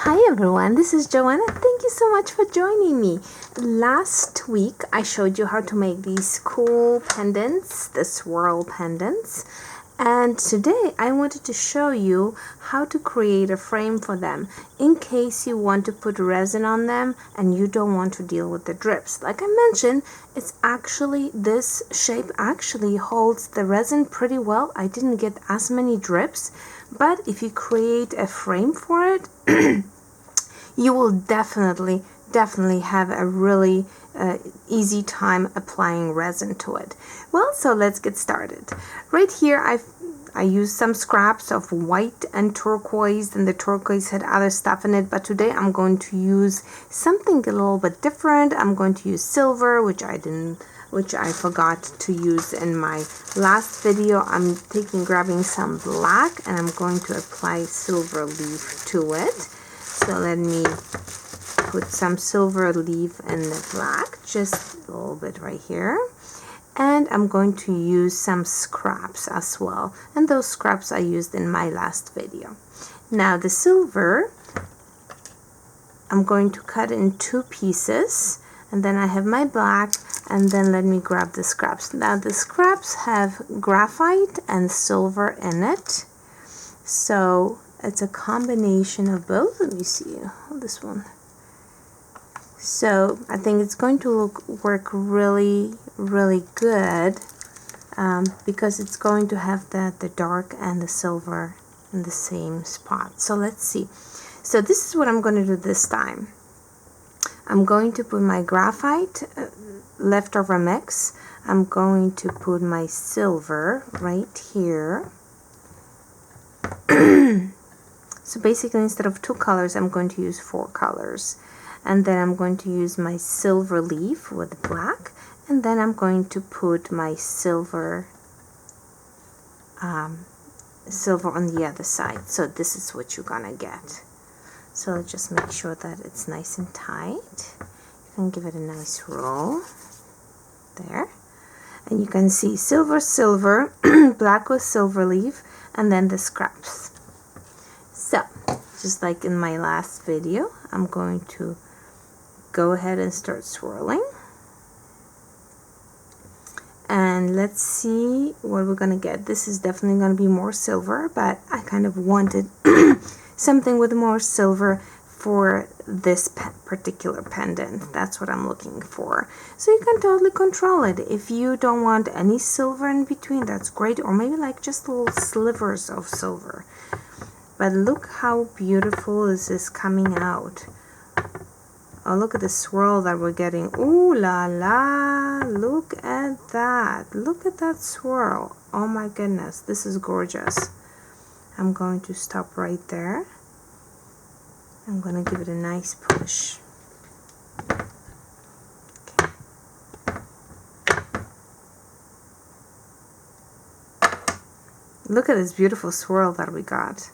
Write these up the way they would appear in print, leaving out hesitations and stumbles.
Hi everyone, this is Joanna. Thank you so much for joining me. Last week I showed you how to make these cool pendants, the swirl pendants. And today I wanted to show you how to create a frame for them in case you want to put resin on them and you don't want to deal with the drips. Like I mentioned, this shape actually holds the resin pretty well. I didn't get as many drips, but if you create a frame for it, you will definitely have a really easy time applying resin to it. Well, so let's get started. Right here I used some scraps of white and turquoise, and the turquoise had other stuff in it, but today I'm going to use something a little bit different. I'm going to use silver, which I forgot to use in my last video. I'm grabbing some black and I'm going to apply silver leaf to it. So let me put some silver leaf in the black, just a little bit right here. And I'm going to use some scraps as well. And those scraps I used in my last video. Now the silver, I'm going to cut in 2 pieces. And then I have my black, and then let me grab the scraps. Now the scraps have graphite and silver in it. So it's a combination of both. Let me see this one. So I think it's going to work really good because it's going to have the dark and the silver in the same spot. So let's see. So this is what I'm going to do this time. I'm going to put my graphite leftover mix. I'm going to put my silver right here. So basically, instead of 2 colors, I'm going to use 4 colors. And then I'm going to use my silver leaf with black. And then I'm going to put my silver on the other side. So this is what you're gonna get. So just make sure that it's nice and tight. You can give it a nice roll there. And you can see silver, silver, black with silver leaf, and then the scraps. So, just like in my last video, I'm going to go ahead and start swirling. And let's see what we're going to get. This is definitely going to be more silver, but I kind of wanted something with more silver for this particular pendant. That's what I'm looking for. So you can totally control it. If you don't want any silver in between, that's great. Or maybe like just little slivers of silver. But look how beautiful this is coming out. Oh, look at the swirl that we're getting. Ooh la la, look at that. Look at that swirl. Oh my goodness, this is gorgeous. I'm going to stop right there. I'm going to give it a nice push. Okay. Look at this beautiful swirl that we got.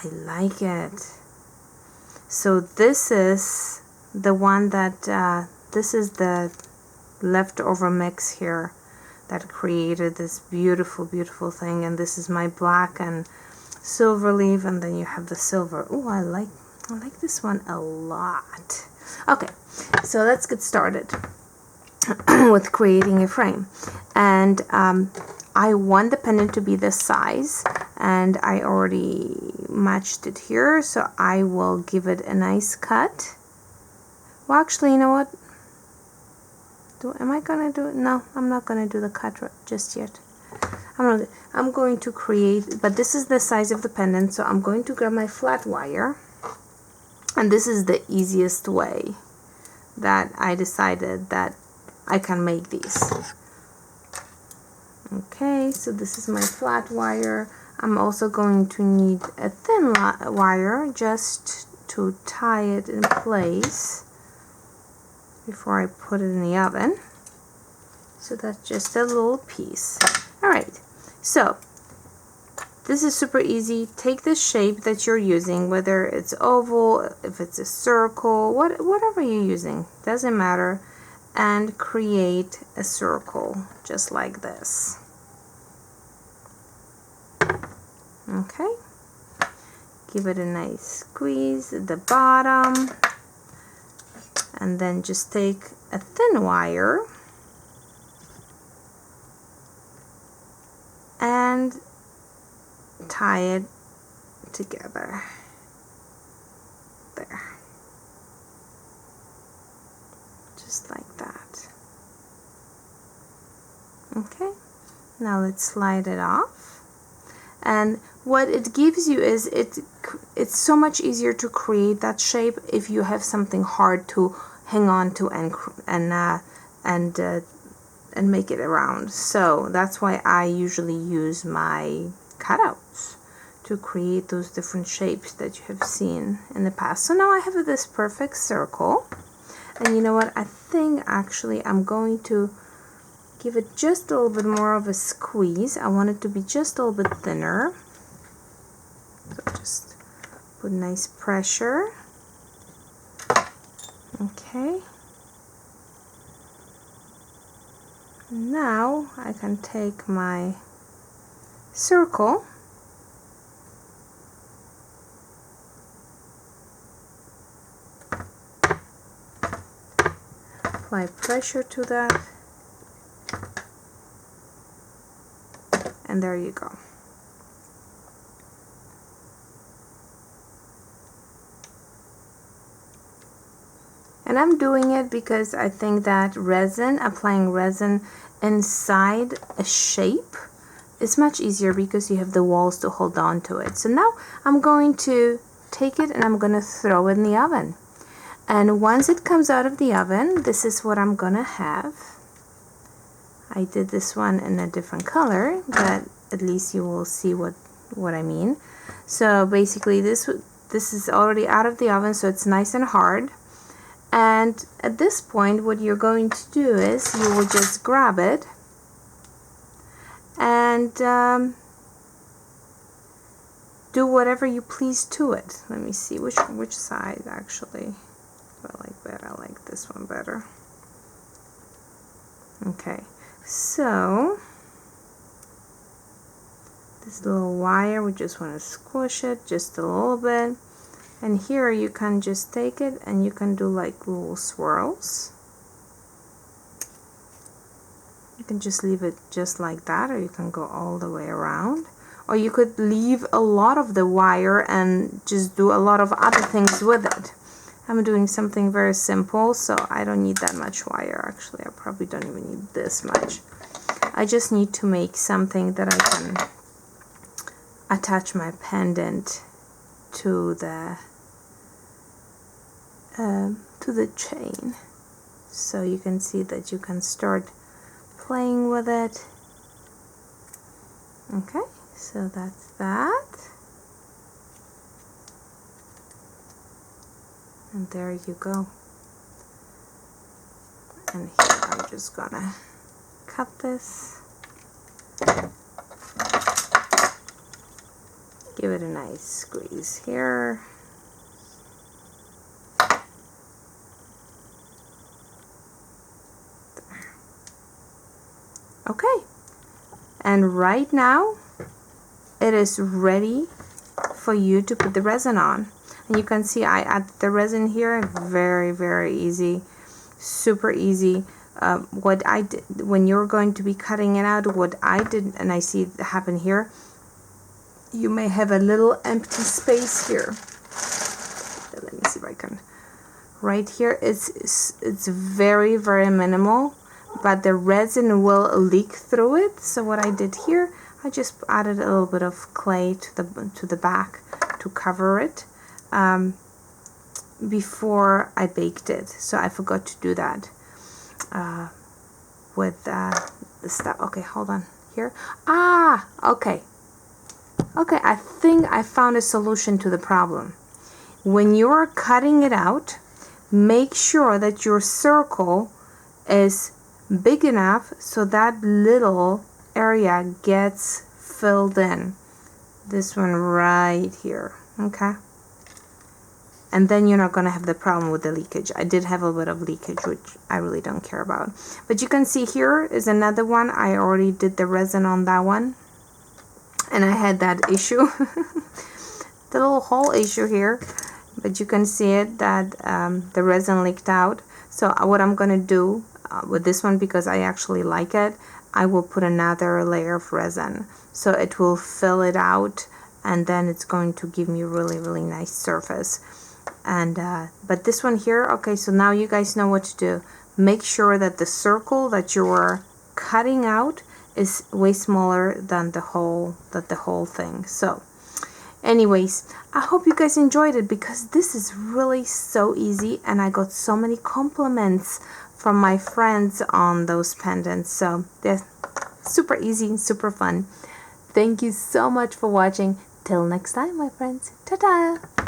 I like it. So this is the one that, this is the leftover mix here that created this beautiful thing. And this is my black and silver leaf, and then you have the silver. Oh, I like this one a lot. Okay, so let's get started with creating a frame. And I want the pendant to be this size, and I already matched it here, so I will give it a nice cut. Well, actually, you know what? Am I gonna do it? No, I'm not gonna do the cut just yet. I'm going to create, but this is the size of the pendant, so I'm going to grab my flat wire, and this is the easiest way that I decided that I can make these. Okay, so this is my flat wire. I'm also going to need a thin wire just to tie it in place before I put it in the oven. So that's just a little piece. Alright, so this is super easy. Take the shape that you're using, whether it's oval, if it's a circle, whatever you're using, doesn't matter, and create a circle just like this. Okay, give it a nice squeeze at the bottom, and then just take a thin wire and tie it together there, just like that. Okay, now let's slide it off, and what it gives you is it's so much easier to create that shape if you have something hard to hang on to and make it around. So that's why I usually use my cutouts to create those different shapes that you have seen in the past. So now I have this perfect circle, and you know what, I think actually I'm going to give it just a little bit more of a squeeze. I want it to be just a little bit thinner, so just put nice pressure. Okay, now I can take my circle apply pressure to that, and there you go. And I'm doing it because I think that applying resin inside a shape is much easier because you have the walls to hold on to it. So now I'm going to take it and I'm going to throw it in the oven. And once it comes out of the oven, this is what I'm going to have. I did this one in a different color, but at least you will see what I mean. So basically this is already out of the oven, so it's nice and hard. And at this point, what you're going to do is you will just grab it and do whatever you please to it. Let me see which side actually do I like better. I like this one better. Okay, so this little wire, we just want to squish it just a little bit. And here you can just take it and you can do like little swirls. You can just leave it just like that, or you can go all the way around. Or you could leave a lot of the wire and just do a lot of other things with it. I'm doing something very simple, so I don't need that much wire. Actually, I probably don't even need this much. I just need to make something that I can attach my pendant to the chain, so you can see that you can start playing with it. Okay, so that's that, and there you go. And here I'm just gonna cut this, give it a nice squeeze here. Okay, and right now it is ready for you to put the resin on. And you can see I add the resin here. Very, very easy, super easy. What I did when you're going to be cutting it out, what I did, and I see it happen here, you may have a little empty space here. Let me see if I can. Right here, it's very, very minimal, but the resin will leak through it. So what I did here, I just added a little bit of clay to the back to cover it before I baked it. So I forgot to do that with the stuff. Okay, hold on here. Okay, I think I found a solution to the problem. When you're cutting it out, make sure that your circle is big enough so that little area gets filled in. This one right here, okay? And then you're not gonna have the problem with the leakage. I did have a bit of leakage, which I really don't care about. But you can see here is another one. I already did the resin on that one, and I had that issue. the little hole issue here, but you can see it that the resin leaked out. So what I'm gonna do with this one, because I actually like it, I will put another layer of resin so it will fill it out, and then it's going to give me a really nice surface. And but this one here, okay, so now you guys know what to do. Make sure that the circle that you are cutting out is way smaller than the whole thing. So anyways, I hope you guys enjoyed it, because this is really so easy, and I got so many compliments from my friends on those pendants. So they're super easy and super fun. Thank you so much for watching. Till next time, my friends. Ta-ta!